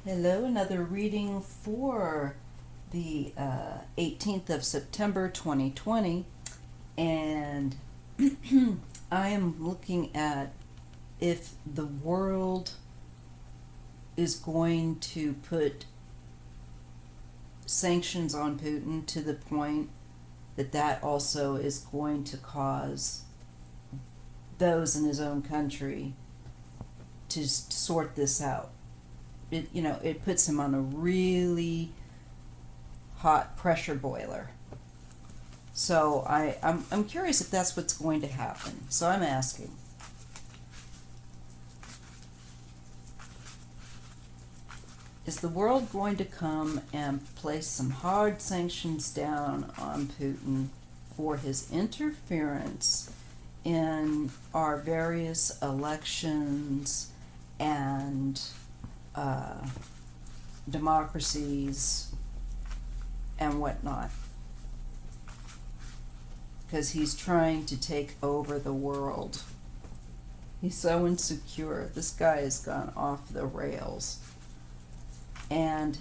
Hello, another reading for the 18th of September 2020, and I am looking at if the world is going to put sanctions on Putin to the point that also is going to cause those in his own country to sort this out. It puts him on a really hot pressure boiler. So I'm curious if that's what's going to happen. So I'm asking. Is the world going to come and place some hard sanctions down on Putin for his interference in our various elections and democracies and whatnot? Because he's trying to take over the world. He's so insecure. This guy has gone off the rails. And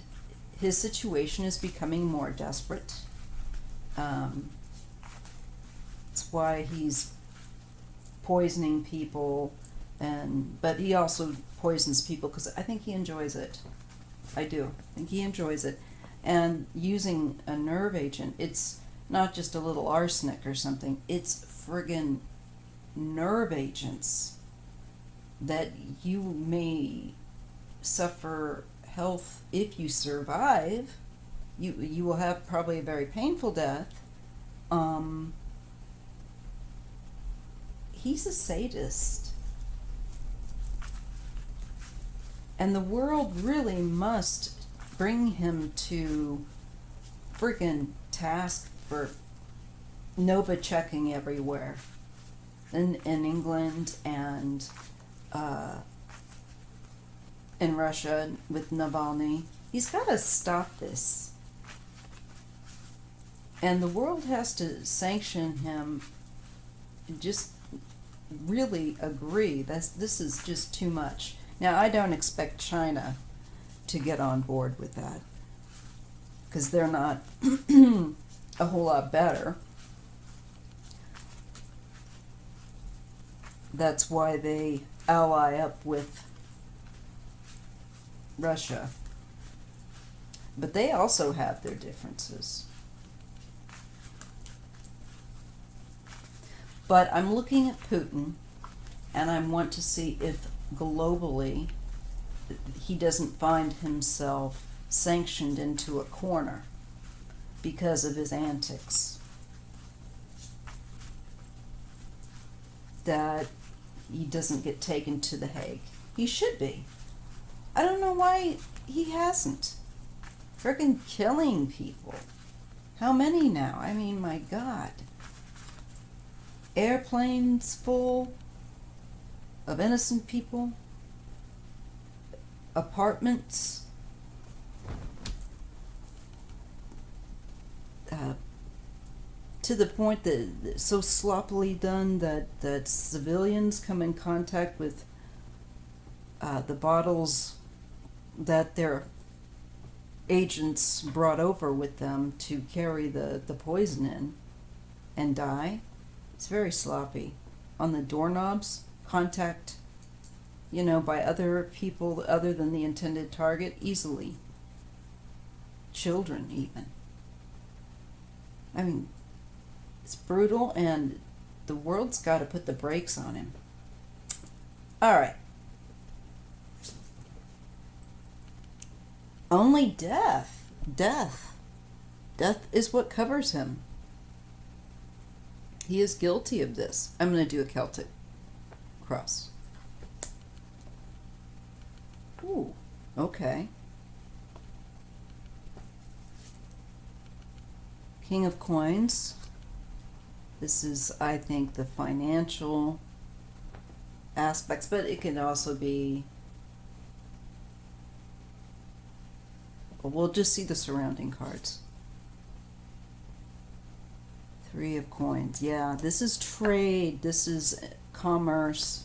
his situation is becoming more desperate. That's why he's poisoning people, but he also poisons people because I think he enjoys it. I do. I think he enjoys it. And using a nerve agent, it's not just a little arsenic or something. It's friggin' nerve agents that you may suffer health if you survive. You will have probably a very painful death. He's a sadist. And the world really must bring him to freaking task for Nova checking everywhere in England and in Russia with Navalny. He's got to stop this. And the world has to sanction him, just really agree that this is just too much. Now, I don't expect China to get on board with that because they're not a whole lot better. That's why they ally up with Russia. But they also have their differences. But I'm looking at Putin, and I want to see if globally he doesn't find himself sanctioned into a corner because of his antics. That he doesn't get taken to The Hague. He should be. I don't know why he hasn't. Frickin' killing people. How many now? I mean, my God. Airplanes full of innocent people, apartments, to the point that it's so sloppily done that civilians come in contact with the bottles that their agents brought over with them to carry the poison in and die. It's very sloppy. On the doorknobs, contact, by other people other than the intended target, easily. Children, even. I mean, it's brutal, and the world's got to put the brakes on him. All right. Only death. Death is what covers him. He is guilty of this. I'm going to do a Celtic cross. Ooh, okay. King of Coins. This is, I think, the financial aspects, but it can also be... Well, we'll just see the surrounding cards. Three of Coins. Yeah, this is trade. This is commerce.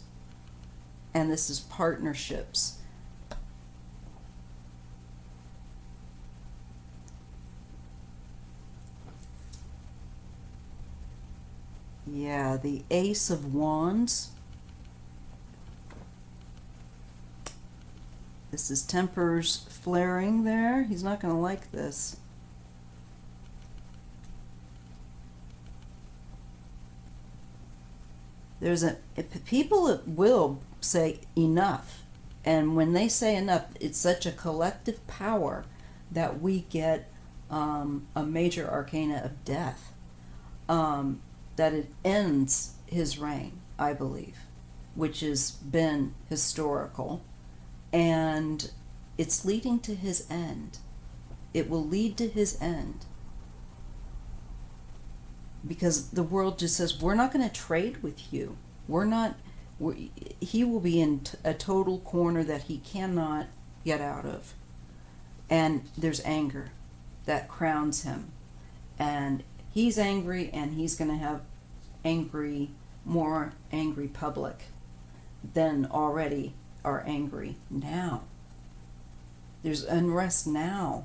And this is partnerships. Yeah, the Ace of Wands. This is tempers flaring there. He's not going to like this. People will say enough. And when they say enough, it's such a collective power that we get a major arcana of death. That it ends his reign, I believe, which has been historical. And it's leading to his end. It will lead to his end. Because the world just says, we're not going to trade with you. He will be in a total corner that he cannot get out of. And there's anger that crowns him. And he's angry, and he's going to have more angry public than already are angry now. There's unrest now.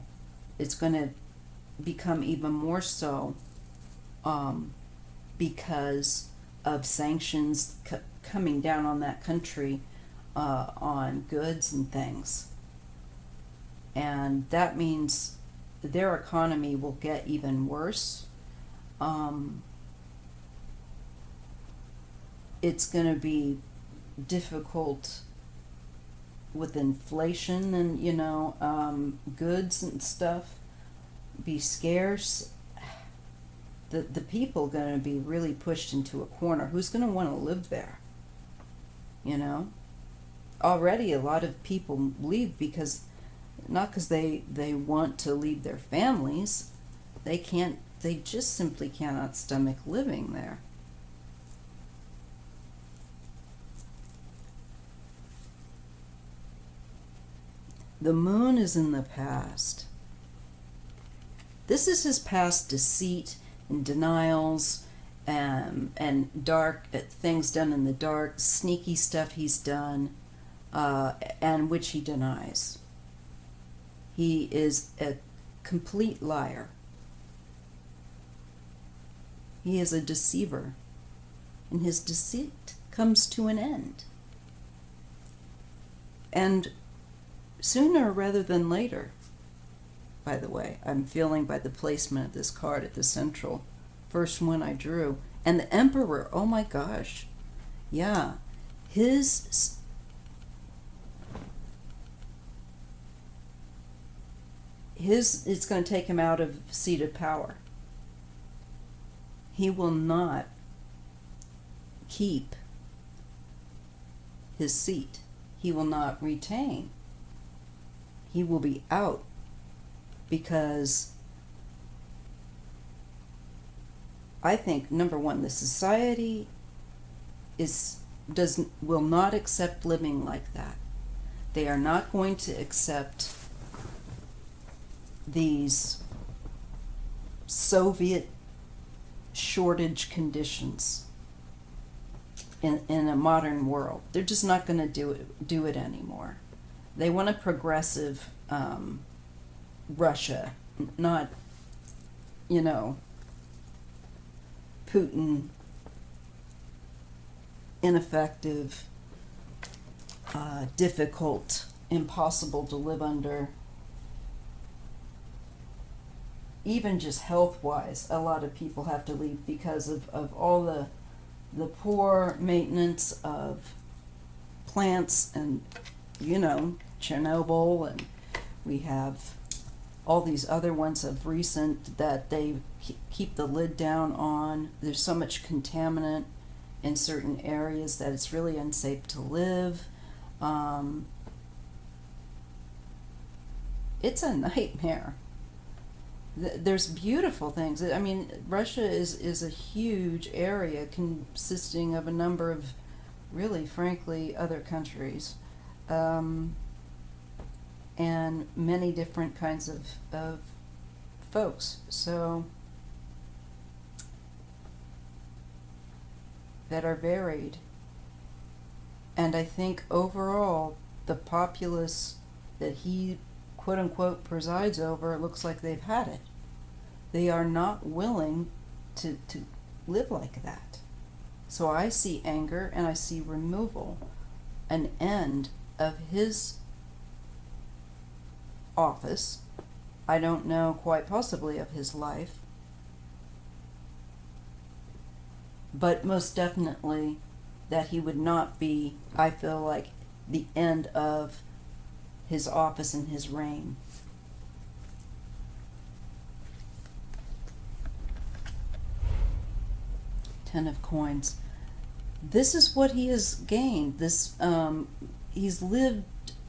It's going to become even more so because of sanctions coming down on that country on goods and things. And that means their economy will get even worse. It's going to be difficult with inflation and, goods and stuff be scarce. The people going to be really pushed into a corner. Who's going to want to live there? Already a lot of people leave not because they want to leave their families. They just simply cannot stomach living there. The moon is in the past. This is his past deceit and denials and dark things done in the dark, sneaky stuff he's done, and which he denies. He is a complete liar. He is a deceiver, and his deceit comes to an end. And sooner rather than later, by the way, I'm feeling by the placement of this card at the central, first one I drew. And the Emperor, oh my gosh. Yeah. It's going to take him out of seat of power. He will not keep his seat. He will not retain. He will be out because I think, number one, the society will not accept living like that. They are not going to accept these Soviet shortage conditions in a modern world. They're just not going to do it anymore. They want a progressive Russia, not, Putin, ineffective, difficult, impossible to live under. Even just health-wise, a lot of people have to leave because of all the poor maintenance of plants and, Chernobyl, and we have all these other ones of recent that they keep the lid down on. There's so much contaminant in certain areas that it's really unsafe to live. It's a nightmare. There's beautiful things. I mean, Russia is a huge area consisting of a number of, really, frankly, other countries. And many different kinds of folks. So, that are varied. And I think overall, the populace that he, quote unquote, presides over, it looks like they've had it. They are not willing to live like that. So I see anger and I see removal, an end of his office. I don't know, quite possibly of his life, but most definitely that he would not be, I feel like, the end of his office and his reign. Ten of Coins. This is what he has gained. He's lived.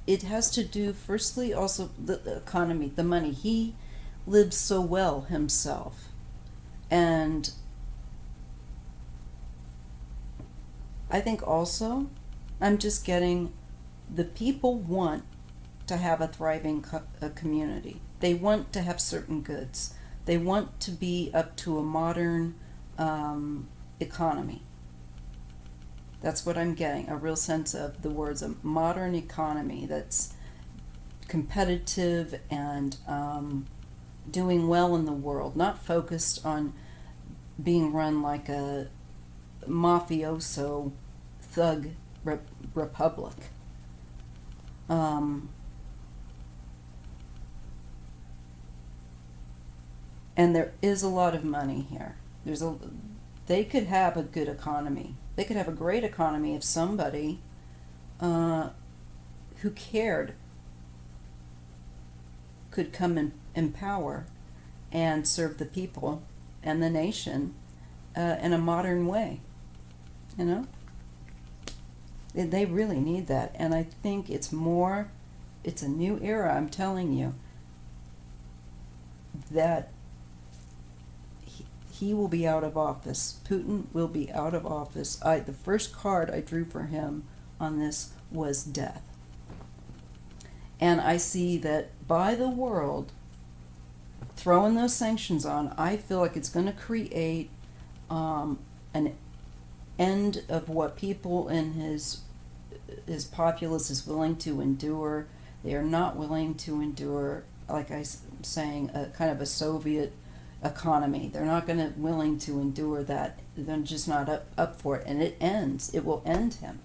It has to do, firstly, also the economy, the money. He lives so well himself, and I think also, I'm just getting, the people want to have a thriving community. They want to have certain goods. They want to be up to a modern economy. That's what I'm getting, a real sense of the words, a modern economy that's competitive and doing well in the world, not focused on being run like a mafioso thug republic. And there is a lot of money here. They could have a good economy. They could have a great economy if somebody who cared could come in power and serve the people and the nation in a modern way. You know? They really need that. And I think it's a new era, I'm telling you, that he will be out of office. Putin will be out of office. The first card I drew for him on this was death. And I see that by the world throwing those sanctions on, I feel like it's going to create an end of what people in his populace is willing to endure. They are not willing to endure, like I'm saying, a kind of a Soviet economy. They're not willing to endure that. They're just not up for it. And it will end him.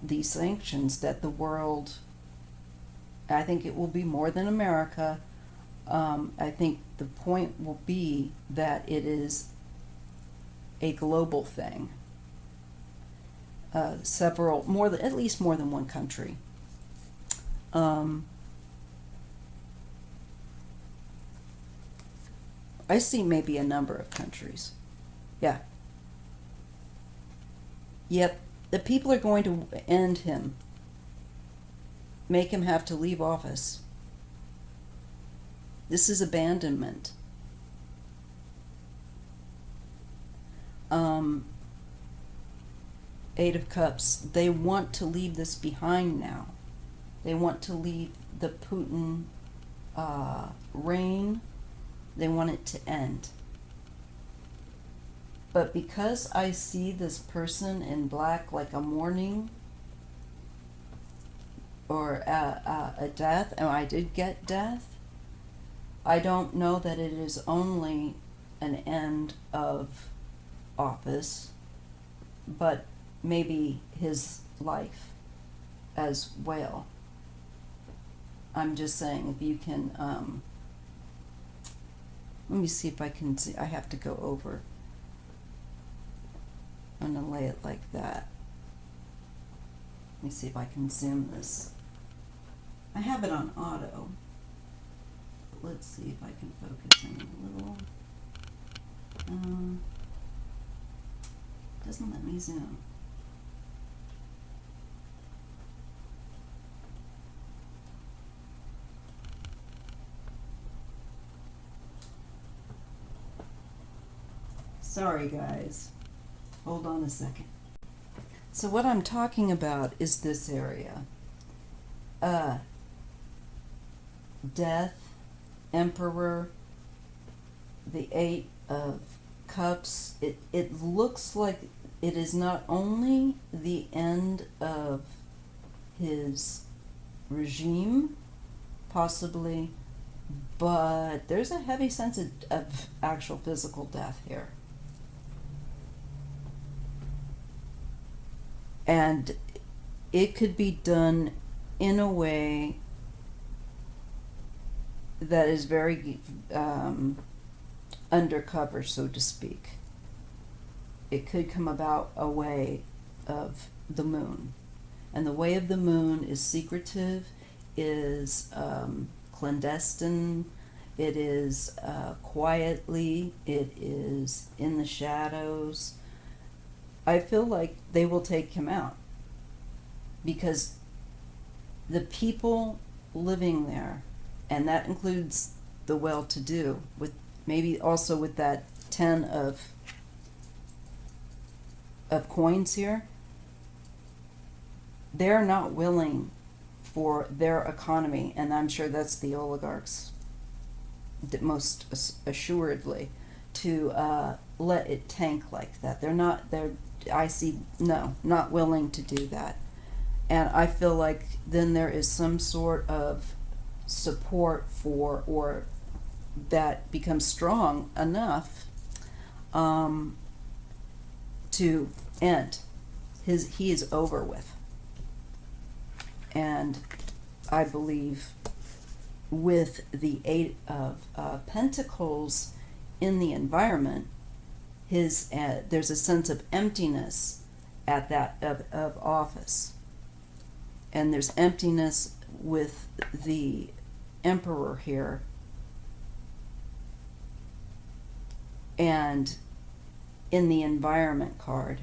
These sanctions that the world, I think it will be more than America. I think the point will be that it is a global thing. At least more than one country. I see maybe a number of countries. Yeah. Yep. The people are going to end him. Make him have to leave office. This is abandonment. Eight of Cups. They want to leave this behind now. They want to leave the Putin reign. They want it to end. But because I see this person in black like a mourning or a death, and I did get death, I don't know that it is only an end of office, but maybe his life as well. I'm just saying, if you can, let me see if I can see. I have to go over. I'm going to lay it like that. Let me see if I can zoom this. I have it on auto. But let's see if I can focus in a little. Doesn't let me zoom. Sorry, guys. Hold on a second. So what I'm talking about is this area. Death, Emperor, the Eight of Cups. It looks like it is not only the end of his regime, possibly, but there's a heavy sense of actual physical death here. And it could be done in a way that is very undercover, so to speak. It could come about a way of the moon. And the way of the moon is secretive, is clandestine, it is quietly, it is in the shadows. I feel like they will take him out because the people living there, and that includes the well-to-do, with maybe also with that 10 of coins here, they're not willing for their economy, and I'm sure that's the oligarchs most assuredly, to let it tank like that. Not willing to do that. And I feel like then there is some sort of support for, or that becomes strong enough to end. He is over with. And I believe with the Eight of Pentacles in the environment, there's a sense of emptiness at that of office. And there's emptiness with the Emperor here. And in the environment card.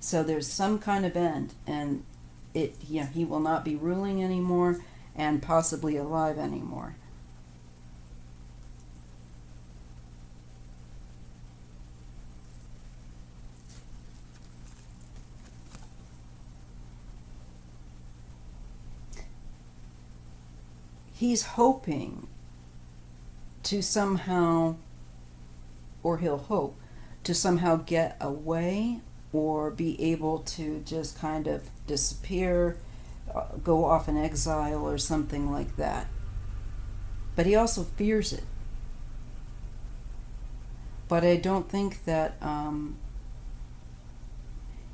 So there's some kind of end, and he will not be ruling anymore and possibly alive anymore. He's hoping to somehow, or he'll hope to somehow get away or be able to just kind of disappear, go off in exile or something like that. But he also fears it. But I don't think that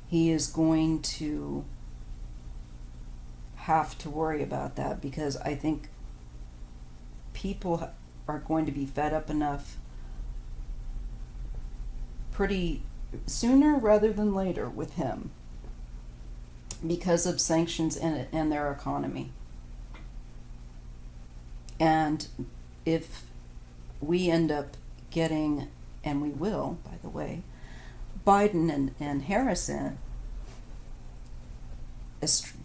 he is going to have to worry about that, because I think people are going to be fed up enough pretty sooner rather than later with him because of sanctions and their economy. And if we end up getting, and we will, by the way, Biden and Harris in,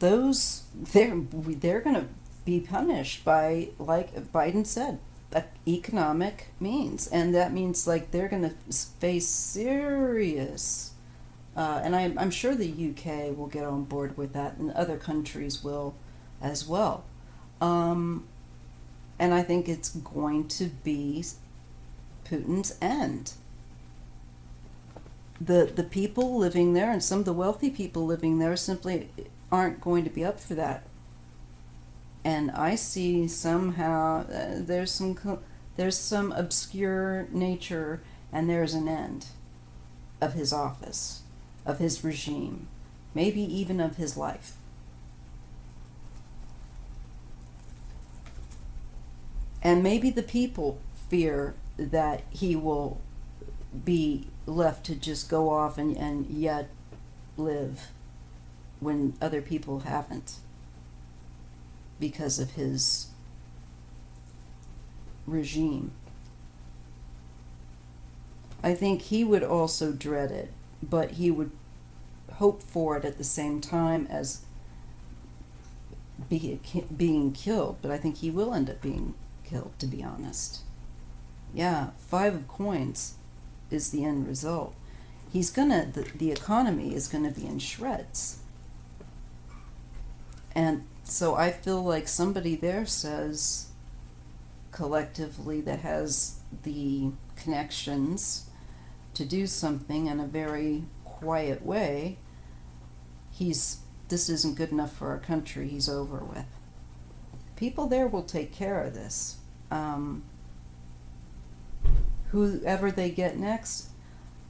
they're going to be punished by, like Biden said, economic means, and that means like they're going to face serious and I'm sure the UK will get on board with that, and other countries will as well, and I think it's going to be Putin's end. The people living there, and some of the wealthy people living there, simply aren't going to be up for that. And I see somehow there's some obscure nature, and there's an end of his office, of his regime, maybe even of his life. And maybe the people fear that he will be left to just go off and yet live when other people haven't, because of his regime. I think he would also dread it, but he would hope for it at the same time as being killed. But I think he will end up being killed, to be honest. Yeah, 5 of coins is the end result. The economy is gonna be in shreds. And so I feel like somebody there says, collectively, that has the connections to do something in a very quiet way, this isn't good enough for our country, he's over with. People there will take care of this. Whoever they get next,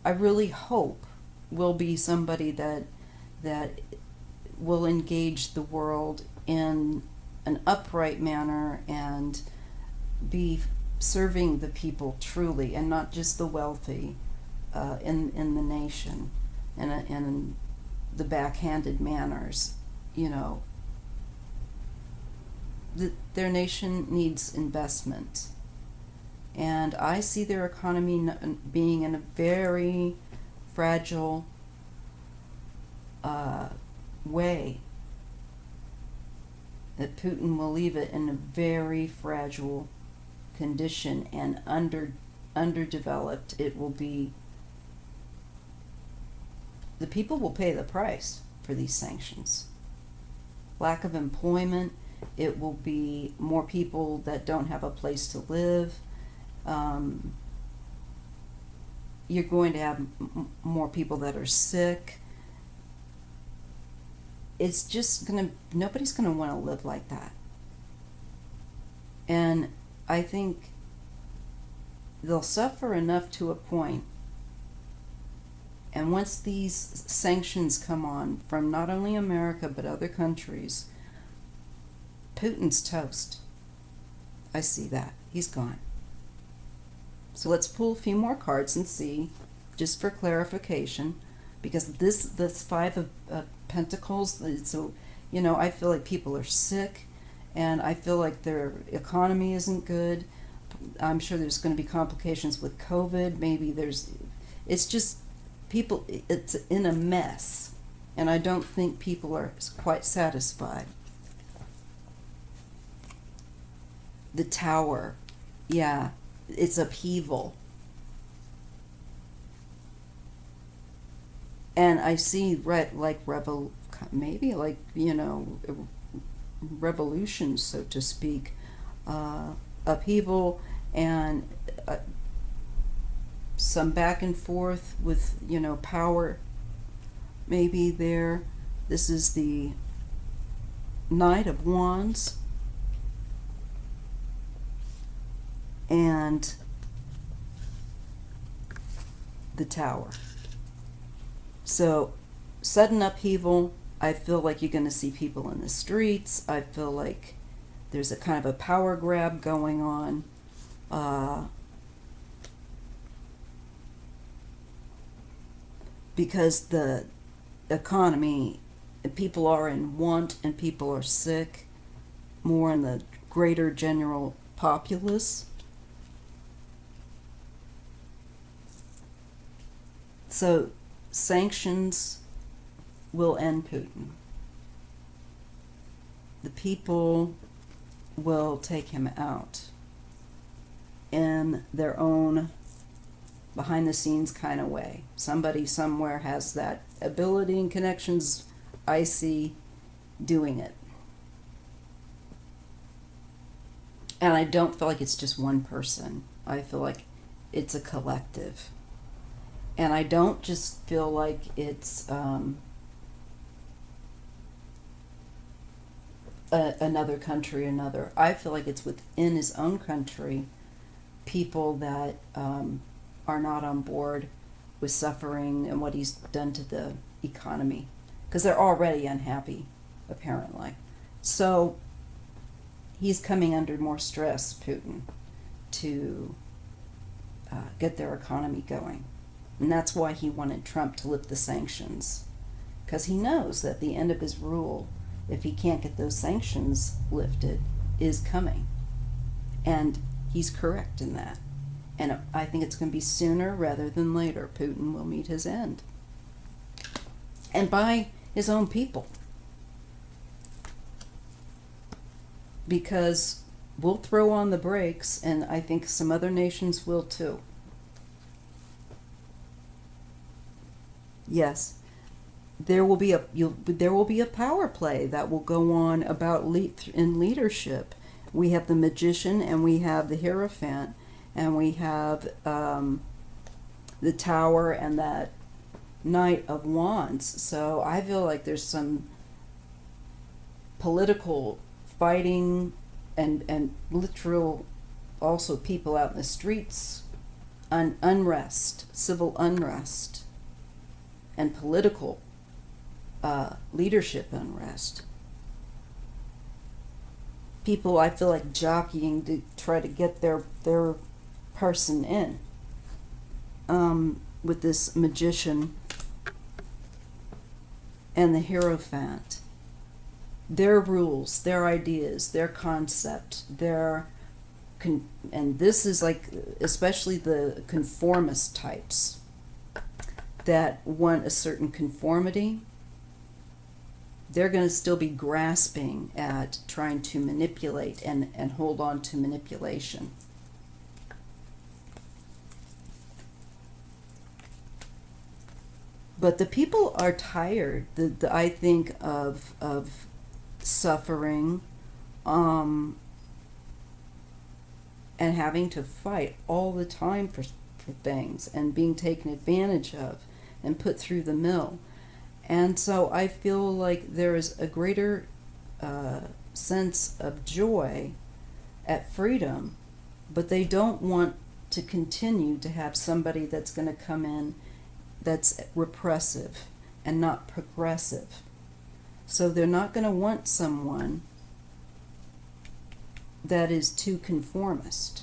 I really hope will be somebody that will engage the world in an upright manner and be serving the people truly, and not just the wealthy in the nation, and in the backhanded manners. You know, their nation needs investment, and I see their economy being in a very fragile way. That Putin will leave it in a very fragile condition and underdeveloped. It will be, the people will pay the price for these sanctions. Lack of employment. It will be more people that don't have a place to live. You're going to have more people that are sick. It's just nobody's gonna want to live like that. And I think they'll suffer enough to a point. And once these sanctions come on from not only America but other countries, Putin's toast. I see that. He's gone. So let's pull a few more cards and see, just for clarification, because this Five of Pentacles, so, you know, I feel like people are sick, and I feel like their economy isn't good. I'm sure there's going to be complications with COVID. Maybe it's just people, it's in a mess, and I don't think people are quite satisfied. The Tower, yeah, it's upheaval. And I see maybe like, you know, revolution, so to speak, upheaval, and some back and forth with, you know, power maybe there. This is the Knight of Wands, and the Tower. So, sudden upheaval. I feel like you're going to see people in the streets. I feel like there's a kind of a power grab going on. Because the economy, people are in want and people are sick, more in the greater general populace. So sanctions will end Putin. The people will take him out in their own behind the scenes kind of way. Somebody somewhere has that ability and connections. I see doing it. And I don't feel like it's just one person. I feel like it's a collective. And I don't just feel like it's another country, another. I feel like it's within his own country, people that are not on board with suffering and what he's done to the economy. Because they're already unhappy, apparently. So he's coming under more stress, Putin, to get their economy going. And that's why he wanted Trump to lift the sanctions. Because he knows that the end of his rule, if he can't get those sanctions lifted, is coming. And he's correct in that. And I think it's going to be sooner rather than later. Putin will meet his end. And by his own people. Because we'll throw on the brakes, and I think some other nations will too. Yes, there will be a power play that will go on about in leadership. We have the Magician, and we have the Hierophant, and we have the Tower and that Knight of Wands. So I feel like there's some political fighting and literal, also people out in the streets, unrest, civil unrest. and political leadership unrest. People, I feel like, jockeying to try to get their person in. With this magician and the Hierophant. Their rules, their ideas, their concept, and this is like, especially the conformist types that want a certain conformity, they're going to still be grasping at trying to manipulate and hold on to manipulation. But the people are tired, I think, of suffering and having to fight all the time for things and being taken advantage of and put through the mill. And so I feel like there is a greater sense of joy at freedom, but they don't want to continue to have somebody that's going to come in that's repressive and not progressive. So they're not going to want someone that is too conformist.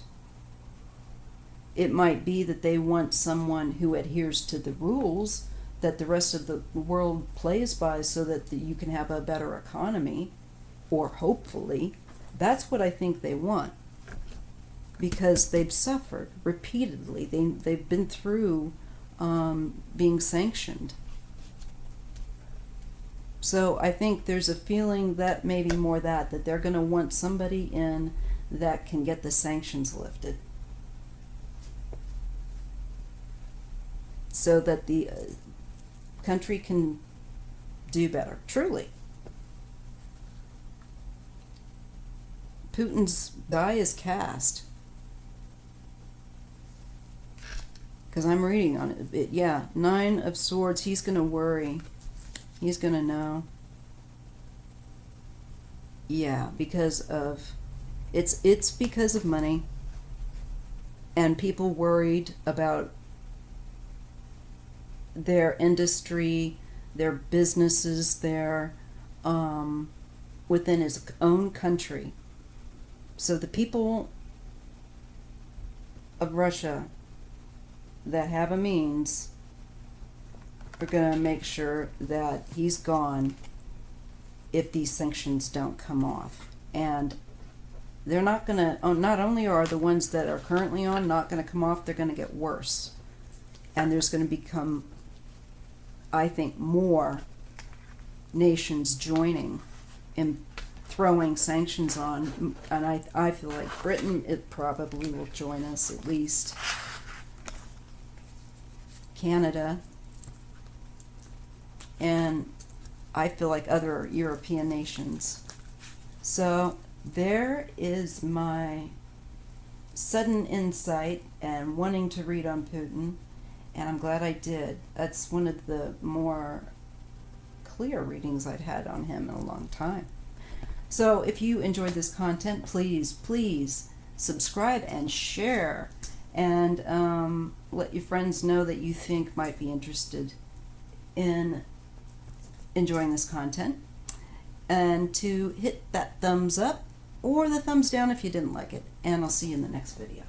It might be that they want someone who adheres to the rules that the rest of the world plays by so that you can have a better economy, or hopefully. That's what I think they want, because they've suffered repeatedly. They've been through being sanctioned. So I think there's a feeling that maybe more that they're going to want somebody in that can get the sanctions lifted, so that the country can do better, truly. Putin's die is cast. Because I'm reading on it. Yeah, 9 of Swords, he's going to worry. He's going to know. Yeah, because of... It's because of money. And people worried about their industry, their businesses, their... within his own country. So the people of Russia that have a means are going to make sure that he's gone if these sanctions don't come off. And they're not going to, not only are the ones that are currently on not going to come off, they're going to get worse. And there's going to become, I think, more nations joining in throwing sanctions on. And I feel like Britain, it probably will join us at least. Canada, and I feel like other European nations. So there is my sudden insight and wanting to read on Putin, and I'm glad I did. That's one of the more clear readings I'd had on him in a long time. So if you enjoyed this content, please subscribe and share, and let your friends know that you think might be interested in enjoying this content, and to hit that thumbs up or the thumbs down if you didn't like it. And I'll see you in the next video.